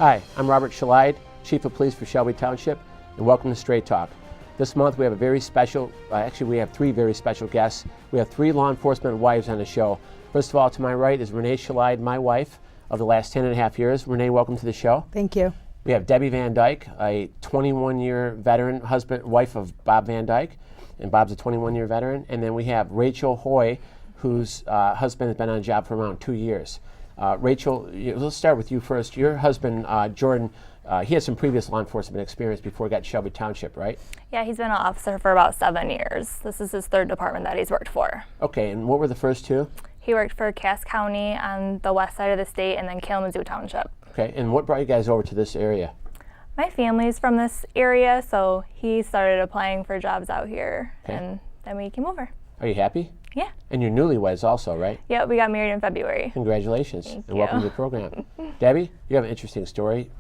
Hi, I'm Robert Shalide, Chief of Police for Shelby Township, and welcome to Straight Talk. This month we have a very special, we have three very special guests. We have three law enforcement wives on the show. First of all, to my right is Renee Shalide, my wife of the last 10 and a half years. Renee, welcome to the show. Thank you. We have Debbie Van Dyke, a 21-year veteran, wife of Bob Van Dyke, and Bob's a 21-year veteran. And then we have Rachel Hoy, whose husband has been on the job for around 2 years. Rachel, let's start with you first. Your husband, Jordan, he has some previous law enforcement experience before he got to Shelby Township, right? Yeah, he's been an officer for about 7 years. This is his third department that he's worked for. Okay, and what were the first two? He worked for Cass County on the west side of the state and then Kalamazoo Township. Okay, and what brought you guys over to this area? My family's from this area, so he started applying for jobs out here, Okay. and then we came over. Are you happy? Yeah. And you're newlyweds also, right? Yeah, we got married in February. Congratulations, Thank and welcome you. to the program. Debbie, you have an interesting story.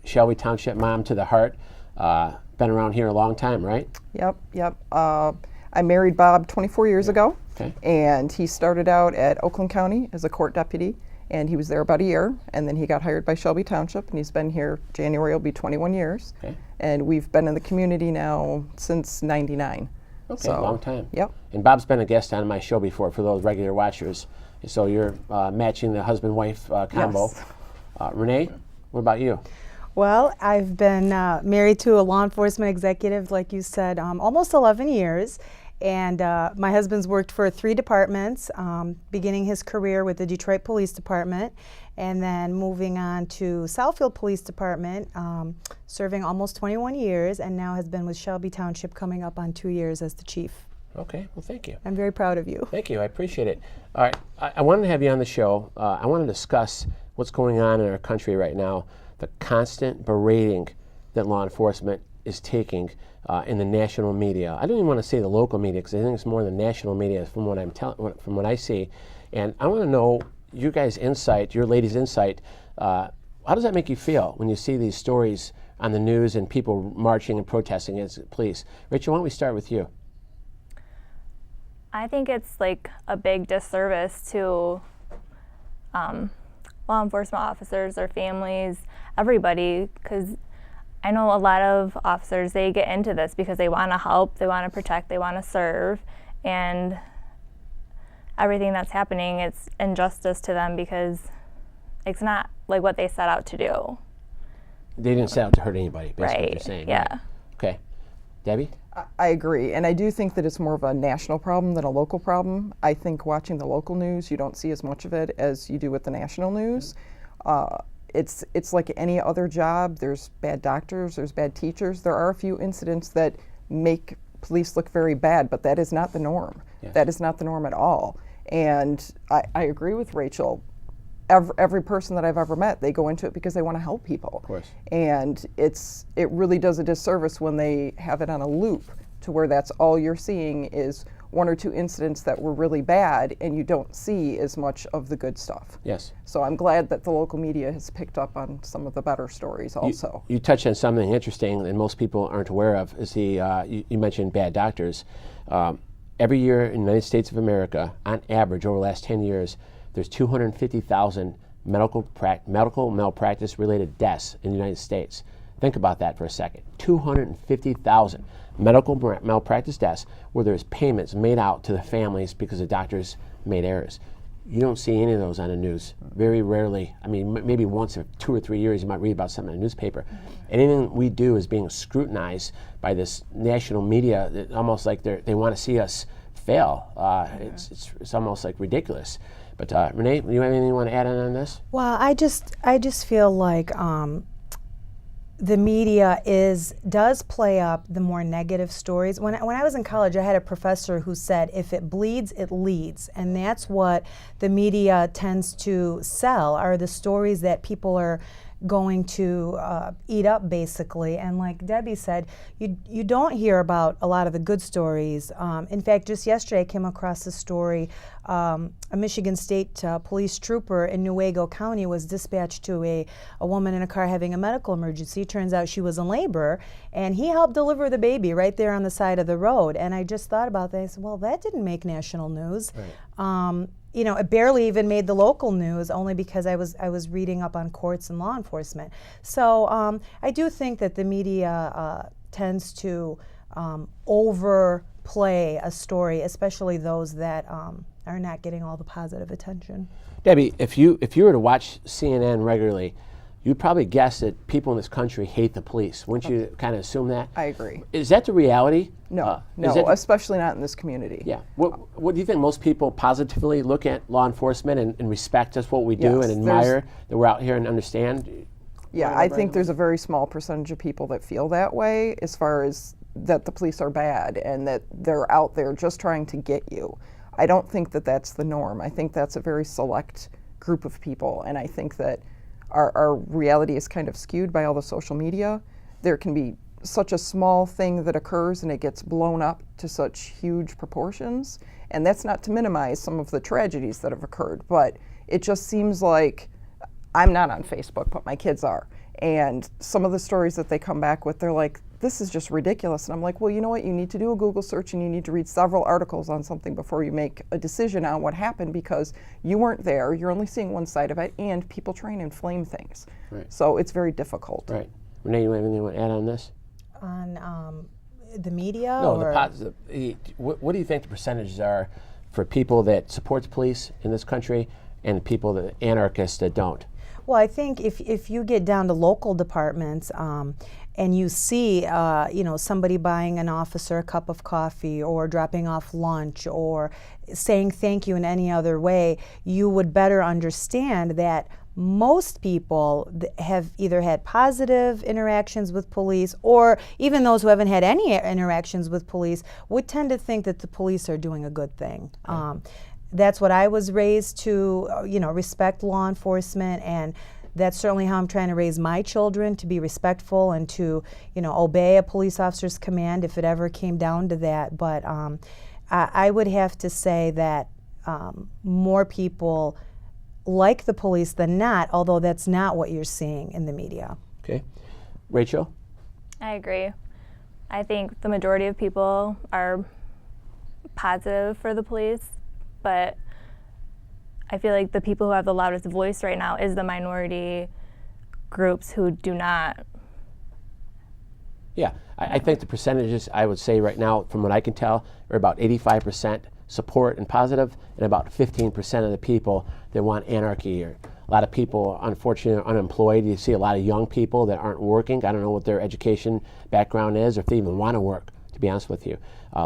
Shelby Township mom to the heart. Been around here a long time, right? Yep. I married Bob 24 years ago, Okay. and he started out at Oakland County as a court deputy, and he was there about a year, and then he got hired by Shelby Township, and he's been here, January will be 21 years, Okay. and we've been in the community now since '99. Okay, So, long time. Yep. And Bob's been a guest on my show before for those regular watchers. So you're matching the husband-wife combo. Yes. Renee, what about you? Well, I've been married to a law enforcement executive, like you said, almost 11 years. And my husband's worked for 3 departments, beginning his career with the Detroit Police Department, and then moving on to Southfield Police Department, serving almost 21 years, and now has been with Shelby Township coming up on 2 years as the chief. Okay, well, thank you. I'm very proud of you. Thank you, I appreciate it. All right, I wanted to have you on the show. I want to discuss what's going on in our country right now, the constant berating that law enforcement is taking in the national media. I don't even want to say the local media because I think it's more the national media from what I see. And I want to know your guys' insight, your ladies' insight. How does that make you feel when you see these stories on the news and people marching and protesting against the police? Rachel, why don't we start with you? I think it's like a big disservice to law enforcement officers, their families, everybody, because I know a lot of officers, they get into this because they want to help, they want to protect, they want to serve, and everything that's happening, it's injustice to them because it's not like what they set out to do. They didn't set out to hurt anybody, basically what you're Right, saying. yeah. Right. Okay. Debbie? I agree, and I do think that it's more of a national problem than a local problem. I think watching the local news, you don't see as much of it as you do with the national news. It's like any other job. There's bad doctors, there's bad teachers. There are a few incidents that make police look very bad, but that is not the norm. Yes. That is not the norm at all. And I agree with Rachel. Every person that I've ever met, they go into it because they want to help people. Of course. And it really does a disservice when they have it on a loop to where that's all you're seeing is 1 or 2 incidents that were really bad and you don't see as much of the good stuff. Yes. So I'm glad that the local media has picked up on some of the better stories also. You touched on something interesting that most people aren't aware of. Is you mentioned bad doctors. Every year in the United States of America, on average, over the last 10 years, there's 250,000 medical malpractice-related deaths in the United States. Think about that for a second. 250,000 medical malpractice deaths where there's payments made out to the families because the doctors made errors. You don't see any of those on the news. Very rarely. I mean, maybe once in 2 or 3 years you might read about something in the newspaper. Anything we do is being scrutinized by this national media. That almost like they want to see us fail. It's almost like ridiculous. But Renee, do you have anything you want to add on this? Well, I just feel like the media does play up the more negative stories. When I was in college, I had a professor who said, if it bleeds, it leads. And that's what the media tends to sell, are the stories that people are going to eat up, basically. And like Debbie said, you don't hear about a lot of the good stories. In fact, just yesterday I came across a story. A Michigan State police trooper in Newaygo County was dispatched to a woman in a car having a medical emergency. Turns out she was in labor, and he helped deliver the baby right there on the side of the road. And I just thought about that. I said, well, that didn't make national news. Right. you know, it barely even made the local news, only because I was reading up on courts and law enforcement. So I do think that the media tends to overplay a story, especially those that are not getting all the positive attention. Debbie, if you were to watch CNN regularly, you'd probably guess that people in this country hate the police. Wouldn't you kind of assume that? I agree. Is that the reality? No, is that- especially not in this community. Yeah. What do you think most people positively look at law enforcement and respect us, what we do, Yes, and admire that we're out here and understand? Yeah, I think there's a very small percentage of people that feel that way, as far as that the police are bad and that they're out there just trying to get you. I don't think that that's the norm. I think that's a very select group of people, and I think that our reality is kind of skewed by all the social media. There can be such a small thing that occurs and it gets blown up to such huge proportions, and that's not to minimize some of the tragedies that have occurred, but it just seems like, I'm not on Facebook, but my kids are, and some of the stories that they come back with, they're like, this is just ridiculous. And I'm like, well, you know what? You need to do a Google search and you need to read several articles on something before you make a decision on what happened, because you weren't there, you're only seeing one side of it, and people try and inflame things. Right. So it's very difficult. Right. Renee, you have anything you want to add on this? On the media? No, or? what do you think the percentages are for people that support the police in this country and people, that anarchists that don't? Well, I think if you get down to local departments and you see, you know, somebody buying an officer a cup of coffee or dropping off lunch or saying thank you in any other way, you would better understand that most people have either had positive interactions with police, or even those who haven't had any interactions with police would tend to think that the police are doing a good thing. That's what I was raised to, you know, respect law enforcement, and that's certainly how I'm trying to raise my children, to be respectful and to, you know, obey a police officer's command if it ever came down to that. But I would have to say that more people like the police than not, although that's not what you're seeing in the media. Okay. Rachel? I agree. I think the majority of people are positive for the police, but I feel like the people who have the loudest voice right now is the minority groups who do not. Yeah, I think the percentages, I would say right now, from what I can tell, are about 85% support and positive, and about 15% of the people that want anarchy. Or a lot of people, unfortunately, are unemployed. You see a lot of young people that aren't working. I don't know what their education background is, or if they even want to work, to be honest with you.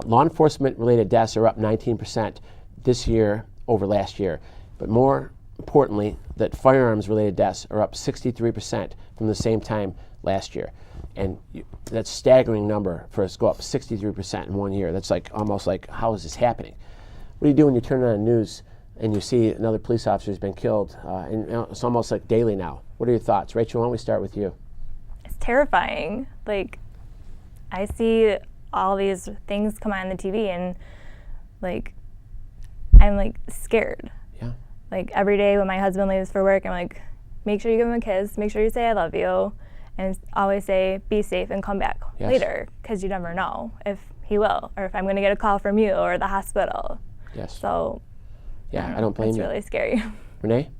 Law enforcement-related deaths are up 19% this year over last year. But more importantly, that firearms-related deaths are up 63% from the same time last year. And that's a staggering number for us to go up 63% in 1 year. That's like almost like, how is this happening? What do you do when you turn on the news and you see another police officer has been killed? And it's almost like daily now. What are your thoughts? Rachel, why don't we start with you? It's terrifying. Like, I see all these things come on the TV and, like, I'm, like, scared. Yeah. Like, every day when my husband leaves for work, I'm like, make sure you give him a kiss, make sure you say I love you, and always say be safe and come back later, because you never know if he will, or if I'm going to get a call from you or the hospital. Yes. So, yeah, I don't blame it's you. really scary. Renee?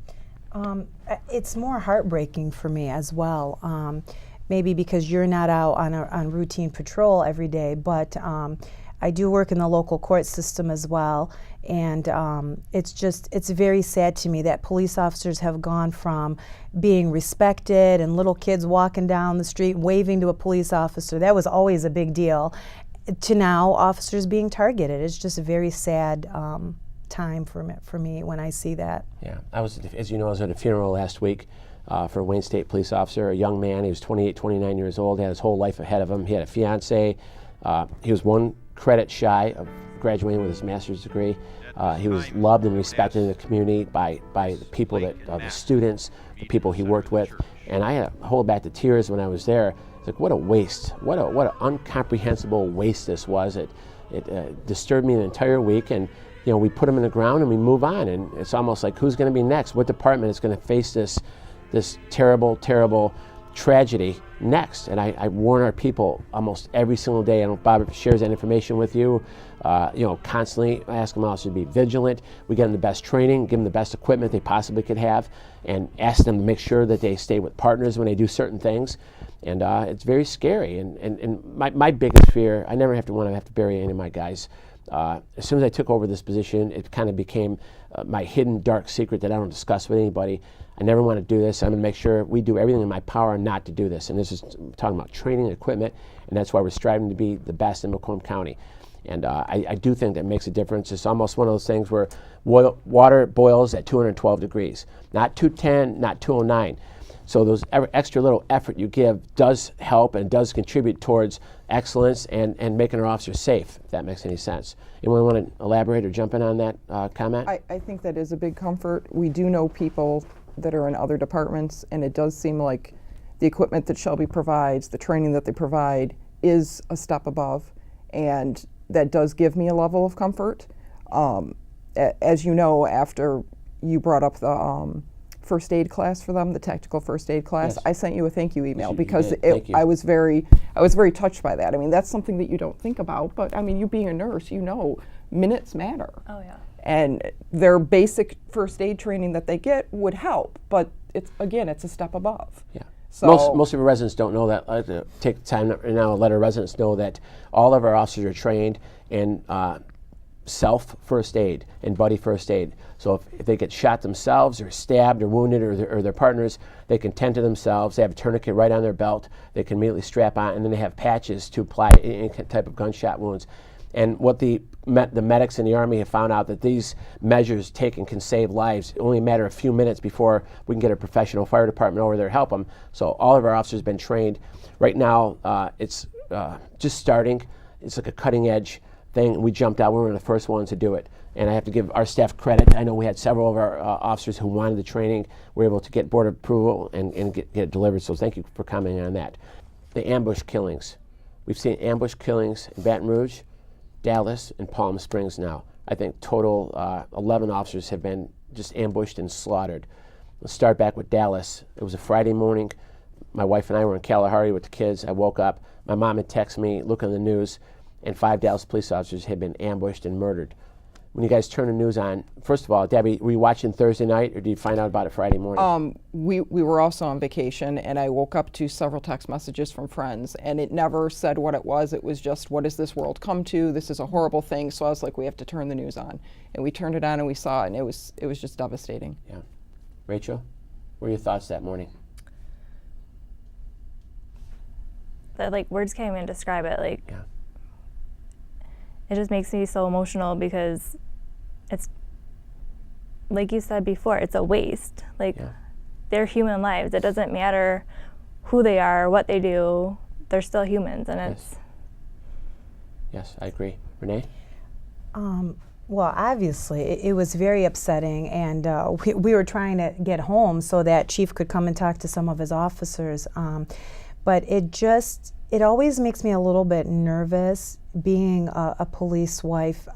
It's more heartbreaking for me as well. Maybe because you're not out on routine patrol every day, but I do work in the local court system as well, and it's very sad to me that police officers have gone from being respected and little kids walking down the street waving to a police officer, that was always a big deal, to now officers being targeted. It's just a very sad time for me when I see that. Yeah, as you know, I was at a funeral last week for a Wayne State police officer, a young man. He was 28, 29 years old, had his whole life ahead of him. He had a fiance. He was one credit shy of graduating with his master's degree. He was loved and respected in the community by the people the students, the people he worked with. And I had to hold back the tears when I was there. It's like, what a waste. What an incomprehensible waste this was. It disturbed me an entire week. And you know, we put him in the ground and we move on. And it's almost like, who's going to be next? What department is going to face this terrible, terrible tragedy next. And I warn our people almost every single day. I know Bob shares that information with you. Constantly I ask them also to be vigilant. We get them the best training, give them the best equipment they possibly could have, and ask them to make sure that they stay with partners when they do certain things. And it's very scary. And my biggest fear, I never want to have to bury any of my guys. As soon as I took over this position, it kind of became my hidden dark secret that I don't discuss with anybody. I never want to do this. I'm going to make sure we do everything in my power not to do this. And this is talking about training and equipment, and that's why we're striving to be the best in Macomb County. And I do think that makes a difference. It's almost one of those things where water boils at 212 degrees, not 210, not 209. So those extra little effort you give does help and does contribute towards excellence and making our officers safe, if that makes any sense. Anyone want to elaborate or jump in on that comment? I think that is a big comfort. We do know people that are in other departments, and it does seem like the equipment that Shelby provides, the training that they provide, is a step above, and that does give me a level of comfort. As you know, after you brought up the first aid class for them, the tactical first aid class, Yes. I sent you a thank you email You because did. Thank you. I was very touched by that. I mean, that's something that you don't think about, but I mean, you being a nurse, you know, minutes matter. Oh yeah. And their basic first aid training that they get would help, but it's a step above. Yeah. So Most of our residents don't know that. I'd like to take the time right now to let our residents know that all of our officers are trained in self first aid and buddy first aid. So if they get shot themselves or stabbed or wounded or their partners, they can tend to themselves. They have a tourniquet right on their belt. They can immediately strap on, and then they have patches to apply any type of gunshot wounds. And what the medics in the Army have found out that these measures taken can save lives. It only a matter of a few minutes before we can get a professional fire department over there to help them. So all of our officers have been trained. Right now, it's just starting. It's like a cutting edge thing. We jumped out. We were one of the first ones to do it. And I have to give our staff credit. I know we had several of our officers who wanted the training. We were able to get board approval and get it delivered. So thank you for commenting on that. The ambush killings. We've seen ambush killings in Baton Rouge, Dallas, and Palm Springs now. I think total 11 officers have been just ambushed and slaughtered. Let's start back with Dallas. It was a Friday morning. My wife and I were in Kalahari with the kids. I woke up. My mom had texted me, look on the news, and 5 Dallas police officers had been ambushed and murdered. When you guys turn the news on, first of all, Debbie, were you watching Thursday night, or did you find out about it Friday morning? we were also on vacation, and I woke up to several text messages from friends, and it never said what it was. It was just, what does this world come to? This is a horrible thing. So I was like, we have to turn the news on. And we turned it on and we saw it, and it was just devastating. Yeah. Rachel, what were your thoughts that morning? That, like, words can't even describe it. Like, Yeah. it just makes me so emotional because it's, like you said before, it's a waste. Like, Yeah. they're human lives. It doesn't matter who they are, what they do. They're still humans, and it's. Yes, I agree. Renee? Well, obviously, it was very upsetting, and we were trying to get home so that Chief could come and talk to some of his officers. But it always makes me a little bit nervous being a police wife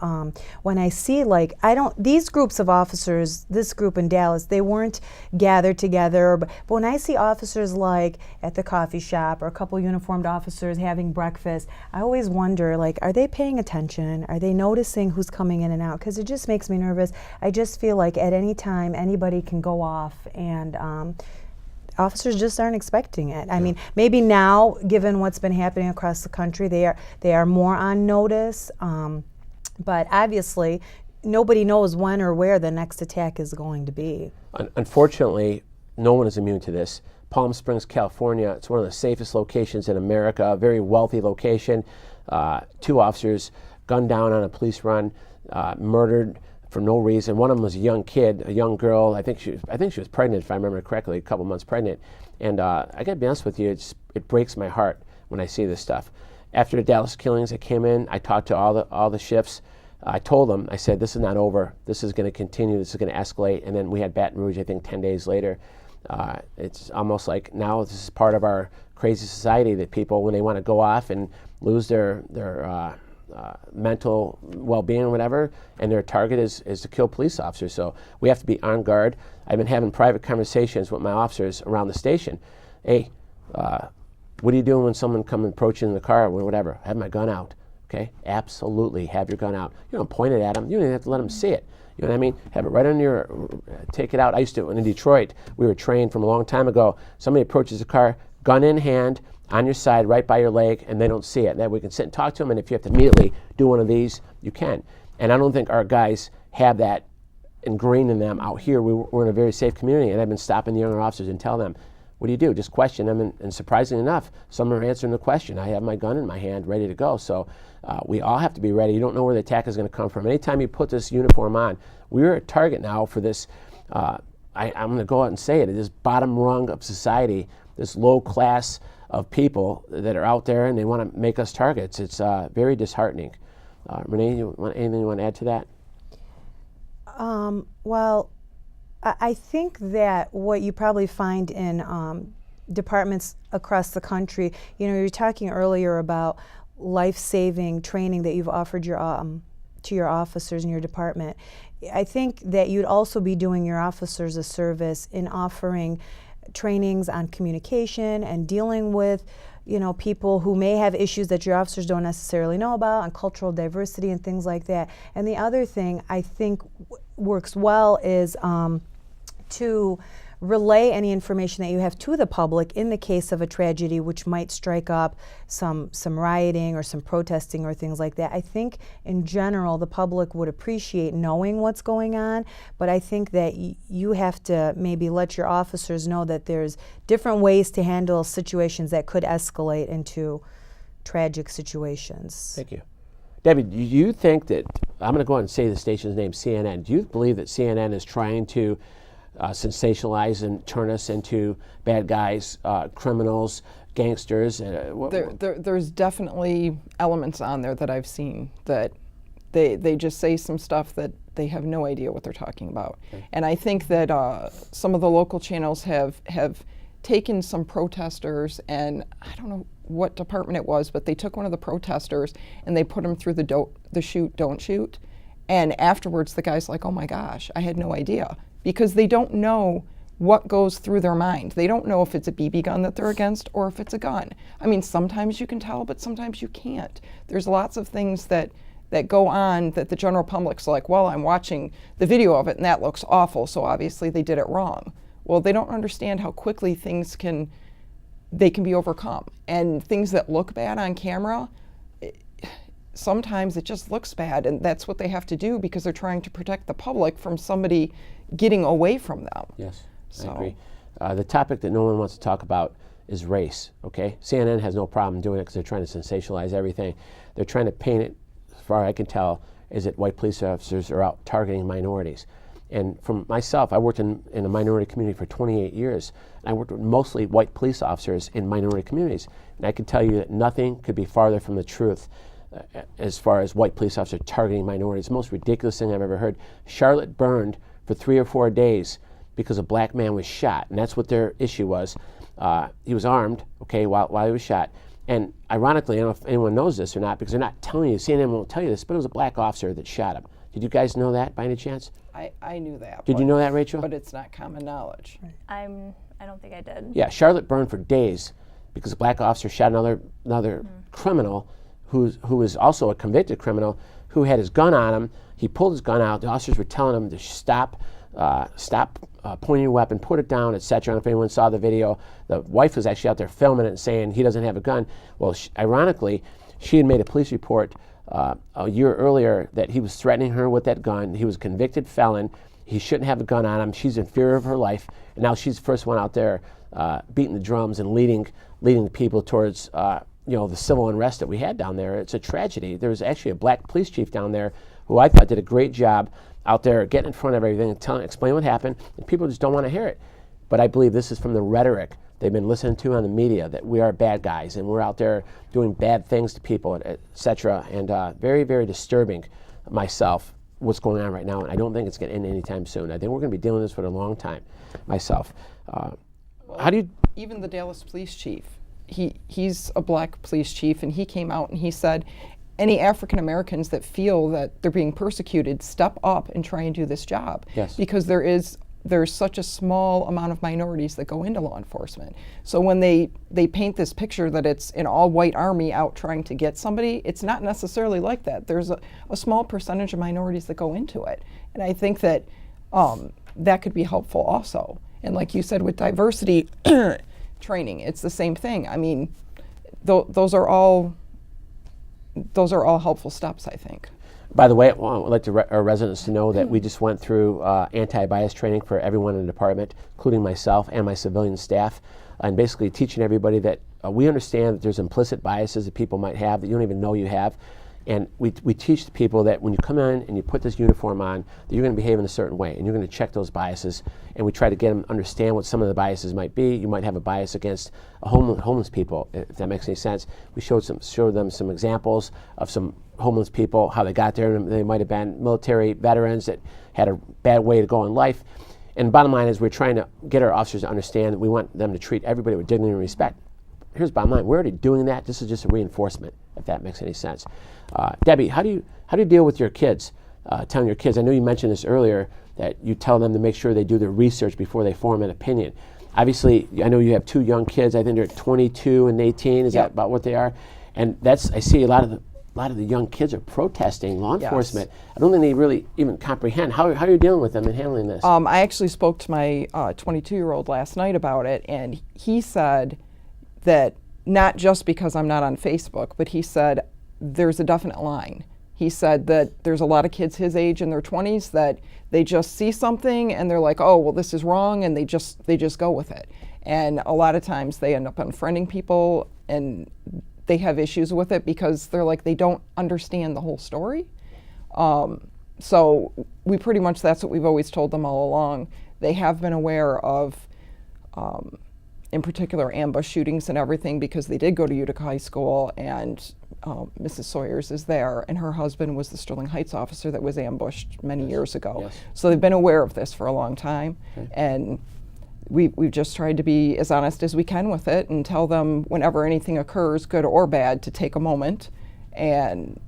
when I see, like, these groups of officers, this group in Dallas, they weren't gathered together, but when I see officers like at the coffee shop or a couple uniformed officers having breakfast, I always wonder, like, are they paying attention? Are they noticing who's coming in and out? Because it just makes me nervous. I just feel like at any time anybody can go off, and officers just aren't expecting it. I mean, maybe now, given what's been happening across the country, they are more on notice. But obviously, nobody knows when or where the next attack is going to be. Unfortunately, no one is immune to this. Palm Springs, California, it's one of the safest locations in America, a very wealthy location. 2 officers gunned down on a police run, murdered for no reason. One of them was a young kid, a young girl. I think she was pregnant, if I remember correctly, a couple months pregnant. And I got to be honest with you, it breaks my heart when I see this stuff. After the Dallas killings, I came in. I talked to all the shifts. I told them, I said, this is not over. This is going to continue. This is going to escalate. And then we had Baton Rouge, I think, 10 days later. It's almost like now this is part of our crazy society that people, when they want to go off and lose their mental well-being or whatever, and their target is to kill police officers. So we have to be on guard. I've been having private conversations with my officers around the station. Hey, What are you doing when someone comes and approaches you in the car or whatever? I have my gun out. Okay, absolutely have your gun out. You don't point it at them. You don't even have to let them see it. You know what I mean? Have it right on your, take it out. I used to, in Detroit, we were trained from a long time ago. Somebody approaches the car, gun in hand, on your side, right by your leg, and they don't see it. And then we can sit and talk to them, and if you have to immediately do one of these, you can. And I don't think our guys have that ingrained in them out here. We're in a very safe community, and I've been stopping the younger officers and tell them, what do you do? Just question them, and surprisingly enough, some are answering the question. I have my gun in my hand, ready to go. So we all have to be ready. You don't know where the attack is going to come from. Anytime you put this uniform on, we're a target now for this, I'm going to go out and say it, this bottom rung of society, this low class of people that are out there, and they want to make us targets. It's very disheartening. Renee, anything you want to add to that? Well, I think that what you probably find in departments across the country, you were talking earlier about life-saving training that you've offered to your officers in your department. I think that you'd also be doing your officers a service in offering trainings on communication and dealing with people who may have issues that your officers don't necessarily know about, on cultural diversity and things like that. And the other thing I think works well is to relay any information that you have to the public in the case of a tragedy which might strike up some rioting or some protesting or things like that. I think in general the public would appreciate knowing what's going on, but I think that you have to maybe let your officers know that there's different ways to handle situations that could escalate into tragic situations. Thank you. Debbie, do you think that, I'm going to go ahead and say the station's name, CNN, do you believe that CNN is trying to sensationalize and turn us into bad guys, criminals, gangsters? There's definitely elements on there that I've seen that they just say some stuff that they have no idea what they're talking about. Okay. And I think that some of the local channels have taken some protesters, and I don't know what department it was, but they took one of the protesters and they put him through the shoot, don't shoot. And afterwards the guy's like, oh my gosh, I had no idea. Because they don't know what goes through their mind. They don't know if it's a BB gun that they're against or if it's a gun. I mean, sometimes you can tell, but sometimes you can't. There's lots of things that go on that the general public's like, well, I'm watching the video of it and that looks awful, so obviously they did it wrong. Well, they don't understand how quickly things can be overcome. And things that look bad on camera, sometimes it just looks bad, and that's what they have to do because they're trying to protect the public from somebody getting away from them. Yes, I agree. The topic that no one wants to talk about is race, okay? CNN has no problem doing it because they're trying to sensationalize everything. They're trying to paint it, as far as I can tell, is that white police officers are out targeting minorities. And from myself, I worked in a minority community for 28 years, and I worked with mostly white police officers in minority communities. And I can tell you that nothing could be farther from the truth as far as white police officers targeting minorities. The most ridiculous thing I've ever heard. Charlotte burned for 3 or 4 days because a black man was shot, and that's what their issue was. He was armed, okay, while he was shot. And ironically, I don't know if anyone knows this or not, because they're not telling you, CNN won't tell you this, but it was a black officer that shot him. Did you guys know that by any chance? I knew that. Did you know that, Rachel? But it's not common knowledge. I don't think I did. Yeah, Charlotte burned for days because a black officer shot another criminal who was also a convicted criminal who had his gun on him. He pulled his gun out. The officers were telling him to stop pointing your weapon, put it down, etc. I don't know if anyone saw the video. The wife was actually out there filming it and saying he doesn't have a gun. Well, ironically, she had made a police report a year earlier that he was threatening her with that gun. He was a convicted felon. He shouldn't have a gun on him. She's in fear of her life. And now she's the first one out there beating the drums and leading the people towards the civil unrest that we had down there. It's a tragedy. There was actually a black police chief down there who I thought did a great job out there getting in front of everything and explain what happened, and people just don't want to hear it. But I believe this is from the rhetoric they've been listening to on the media, that we are bad guys and we're out there doing bad things to people, etc. And very, very disturbing myself, what's going on right now, and I don't think it's going to end anytime soon. I think we're going to be dealing with this for a long time, myself. How do you... Even the Dallas police chief, he's a black police chief, and he came out and he said, any African Americans that feel that they're being persecuted, step up and try and do this job. Yes. Because there is there's such a small amount of minorities that go into law enforcement. So when they paint this picture that it's an all-white army out trying to get somebody, it's not necessarily like that. There's a small percentage of minorities that go into it. And I think that that could be helpful also. And like you said, with diversity training, it's the same thing. I mean, those are all helpful steps, I think. By the way, I'd like our residents to know that we just went through anti-bias training for everyone in the department, including myself and my civilian staff, and basically teaching everybody that we understand that there's implicit biases that people might have that you don't even know you have. And we teach the people that when you come in and you put this uniform on, that you're going to behave in a certain way, and you're going to check those biases. And we try to get them to understand what some of the biases might be. You might have a bias against homeless people, if that makes any sense. We showed them some examples of some homeless people, how they got there, and they might have been military veterans that had a bad way to go in life. And bottom line is we're trying to get our officers to understand that we want them to treat everybody with dignity and respect. Here's the bottom line: we're already doing that. This is just a reinforcement, if that makes any sense. Debbie, how do you deal with your kids? Telling your kids, I know you mentioned this earlier, that you tell them to make sure they do their research before they form an opinion. Obviously, I know you have 2 young kids. I think they're 22 and 18. Is that about what they are? And I see a lot of the young kids are protesting law enforcement. I don't think they really even comprehend. How are you dealing with them and handling this? I actually spoke to my 22-year-old last night about it, and he said that not just because I'm not on Facebook, but he said there's a definite line. He said that there's a lot of kids his age in their 20s that they just see something and they're like, oh, well, this is wrong, and they just go with it. And a lot of times they end up unfriending people, and they have issues with it because they're like, they don't understand the whole story. So we pretty much, that's what we've always told them all along. They have been aware of, in particular, ambush shootings and everything, because they did go to Utica High School, and Mrs. Sawyers is there, and her husband was the Sterling Heights officer that was ambushed many years ago. Yes. So they've been aware of this for a long time, and we've just tried to be as honest as we can with it and tell them whenever anything occurs, good or bad, to take a moment, and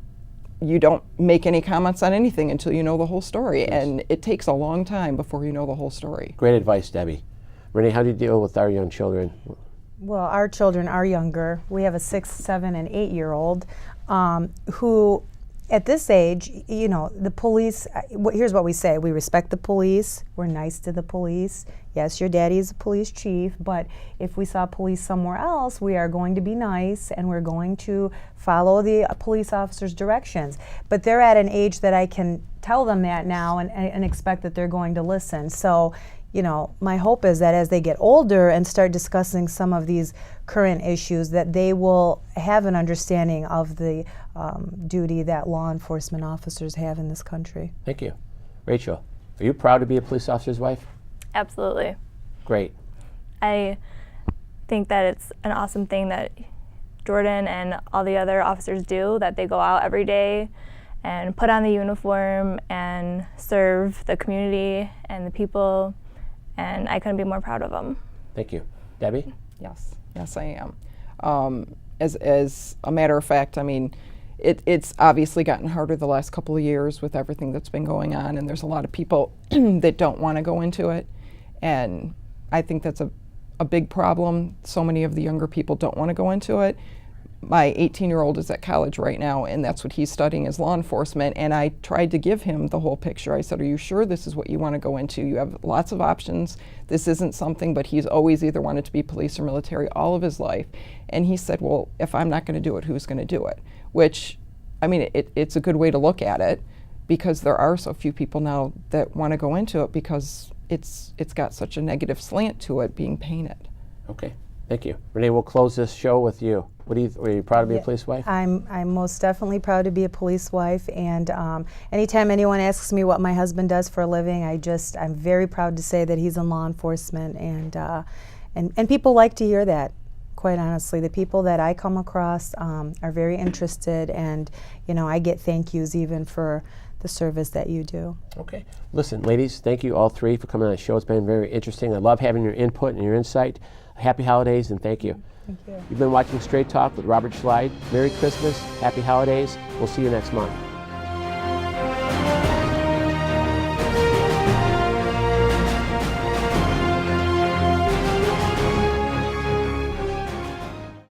you don't make any comments on anything until you know the whole story. Yes. And it takes a long time before you know the whole story. Great advice, Debbie. Renee, how do you deal with our young children? Well, our children are younger. We have a 6, 7, and 8-year-old who, at this age, you know, the police, here's what we say: we respect the police, we're nice to the police. Yes, your daddy is a police chief, but if we saw police somewhere else, we are going to be nice and we're going to follow the police officer's directions. But they're at an age that I can tell them that now and expect that they're going to listen. So, you know, my hope is that as they get older and start discussing some of these current issues, that they will have an understanding of the duty that law enforcement officers have in this country. Thank you. Rachel, are you proud to be a police officer's wife? Absolutely. Great. I think that it's an awesome thing that Jordan and all the other officers do, that they go out every day and put on the uniform and serve the community and the people, and I couldn't be more proud of them. Thank you. Debbie? Yes, I am. As a matter of fact, I mean, it's obviously gotten harder the last couple of years with everything that's been going on, and there's a lot of people that don't want to go into it, and I think that's a big problem. So many of the younger people don't want to go into it. My 18-year-old is at college right now, and that's what he's studying, is law enforcement, and I tried to give him the whole picture. I said, are you sure this is what you want to go into? You have lots of options. This isn't something, but he's always either wanted to be police or military all of his life. And he said, well, if I'm not going to do it, who's going to do it? Which, I mean, it's a good way to look at it, because there are so few people now that want to go into it because it's got such a negative slant to it being painted. Okay. Thank you. Renee, we'll close this show with you. Are you proud to be a police wife? I'm most definitely proud to be a police wife, and anytime anyone asks me what my husband does for a living, I'm very proud to say that he's in law enforcement, and people like to hear that. Quite honestly, the people that I come across are very interested, and you know, I get thank yous even for the service that you do. Okay. Listen, ladies, thank you all three for coming on the show. It's been very interesting. I love having your input and your insight. Happy holidays, and thank you. Thank you. You've been watching Straight Talk with Robert Schlide. Merry Christmas, happy holidays. We'll see you next month.